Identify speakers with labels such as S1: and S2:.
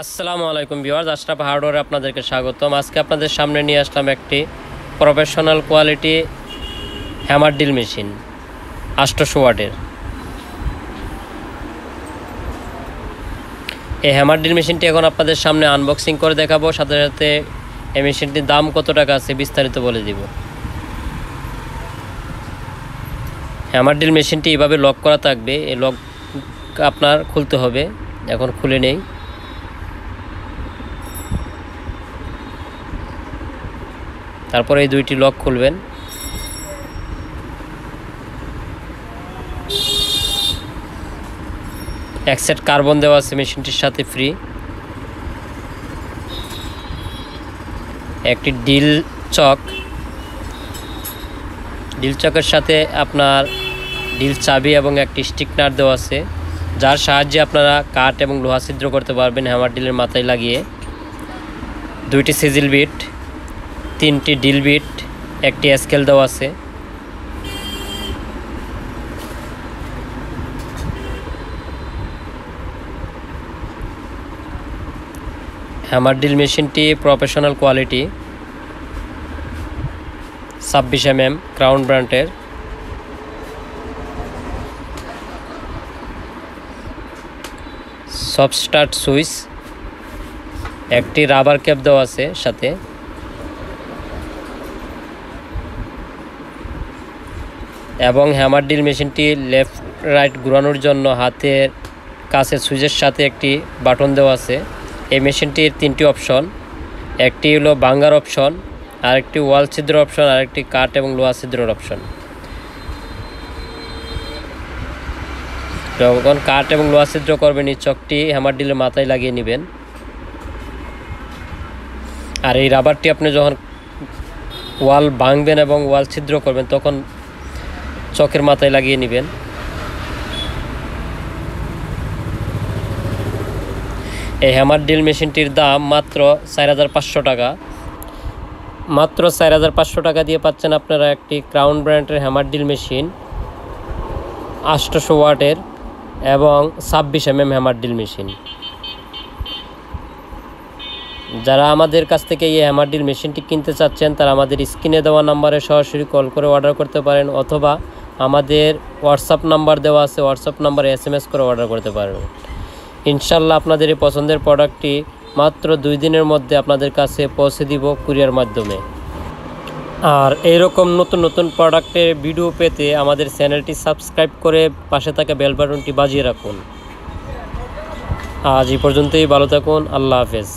S1: আসসালামু আলাইকুম ভিউয়ার্স, আশরাফ হার্ডওয়্যারে আপনাদেরকে স্বাগতম। আজকে আপনাদের সামনে নিয়ে আসলাম একটি professional quality hammer drill machine 800 ওয়াটের। এই হ্যামার ড্রিল মেশিনটি এখন আপনাদের সামনে আনবক্সিং করে দেখাবো, সাথে সাথে এই মেশিনটির দাম কত টাকা আছে বিস্তারিত বলে দিব। হ্যামার ড্রিল মেশিনটি এভাবে লক করা থাকবে, এই লক আপনার খুলতে হবে। এখন খুলে নেই। তারপরে এই দুইটি লক খুলবেন। এক সেট কার্বন দেওয়া আছে মেশিনটির সাথে ফ্রি। একটি ড্রিল চকের সাথে আপনার ড্রিল চাবি এবং একটি স্টিকনার দেওয়া আছে, যার সাহায্যে আপনারা কাঠ এবং লোহা ছিদ্র করতে পারবেন হ্যামার ড্রিলের মাথায় লাগিয়ে। দুইটি সিজিল বিট, তিনটি ড্রিল বিট, একটি স্কেল দেওয়া আছে। হ্যামার ড্রিল মেশিনটি প্রফেশনাল কোয়ালিটি 26 mm ক্রাউন ব্র্যান্ডের। সফট স্টার্ট সুইচ, একটি রাবার ক্যাপ দেওয়া আছে সাথে। এবং হ্যামার ড্রিল মেশিনটি লেফট রাইট ঘোরানোর জন্য হাতের কাছে সুইচের সাথে একটি বাটন দেওয়া আছে। এই মেশিনটির তিনটি অপশন, একটি হলো ভাঙার অপশন, আরেকটি ওয়াল ছিদ্র অপশন, আরেকটি কাঠ এবং লোহা ছিদ্রের অপশন। যখন কাঠ এবং লোহা ছিদ্র করবেন এই চকটি হ্যামার ড্রিলের মাথায় লাগিয়ে নেবেন। আর এই রাবারটি আপনি যখন ওয়াল ভাঙবেন এবং ওয়াল ছিদ্র করবেন তখন চকের মাথায় লাগিয়ে নেবেন। এই হ্যামার ড্রিল মেশিনটির দাম মাত্র 4500 টাকা। মাত্র 4500 টাকা দিয়ে পাচ্ছেন আপনারা একটি ক্রাউন ব্র্যান্ডের হ্যামার ড্রিল মেশিন 800 ওয়াটের এবং 26 mm হ্যামার ড্রিল মেশিন। যারা আমাদের কাছ থেকে এই হ্যামার ড্রিল মেশিনটি কিনতে চাচ্ছেন তারা আমাদের স্ক্রিনে দেওয়া নাম্বারে সরাসরি কল করে অর্ডার করতে পারেন, অথবা আমাদের হোয়াটসঅ্যাপ নাম্বার দেওয়া আছে, হোয়াটসঅ্যাপ নাম্বারে SMS করে অর্ডার করতে পারবেন। ইনশাল্লাহ আপনাদের এই পছন্দের প্রোডাক্টটি মাত্র 2 দিনের মধ্যে আপনাদের কাছে পৌঁছে দিব কুরিয়ার মাধ্যমে। আর এইরকম নতুন নতুন প্রোডাক্টের ভিডিও পেতে আমাদের চ্যানেলটি সাবস্ক্রাইব করে পাশে থাকা বেল বাটনটি বাজিয়ে রাখুন। আজ এই পর্যন্তই, ভালো থাকুন, আল্লাহ হাফেজ।